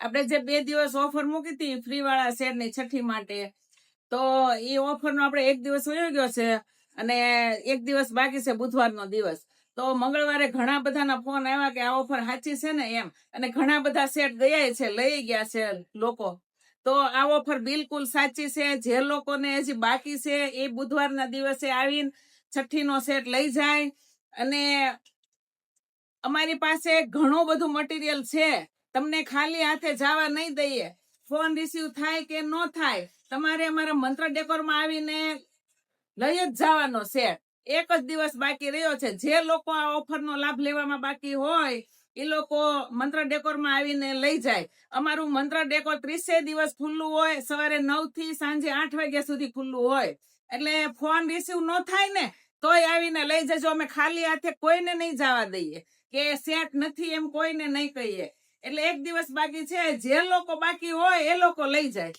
આપણે જે 2 દિવસ ઓફર મૂકી હતી ફ્રી વાળા શેરની છઠ્ઠી માટે, તો એ ઓફર નો આપણે 1 દિવસ વયો ગયો છે અને 1 દિવસ બાકી છે, બુધવારનો દિવસ. તો મંગળવારે ઘણા બધાના ફોન આવ્યા કે આ ઓફર સાચી છે ને એમ, અને ઘણા બધા સેટ ગયા છે, લઈ ગયા છે લોકો. તો આ ઓફર બિલકુલ સાચી છે. જે લોકોને હજી બાકી છે એ બુધવારના દિવસે આવીને છઠ્ઠીનો સેટ લઈ જાય. અને અમારી પાસે ઘણું બધું મટીરિયલ છે, તમને ખાલી હાથે જવા નહીં દઈએ. ફોન રિસીવ થાય કે ન થાય, તમારે અમારા મંત્ર ડેકોરમાં આવીને લઈ જ જવાનો સેટ. એક જ દિવસ બાકી રહ્યો છે. જે લોકો આ ઓફરનો લાભ લેવામાં બાકી હોય એ લોકો મંત્ર ડેકોરમાં આવીને લઈ જાય. અમારું મંત્ર ડેકોર 30 દિવસ ખુલ્લું હોય, સવારે 9 થી સાંજે 8 વાગ્યા સુધી ખુલ્લું હોય. એટલે ફોન રિસીવ ન થાય ને તોય આવીને લઈ જજો. અમે ખાલી હાથે કોઈને નહીં જવા દઈએ કે સેટ નથી એમ કોઈને નહીં કહીએ. એટલે 1 દિવસ બાકી છે, જે લોકો બાકી હોય એ લોકો લઈ જાય.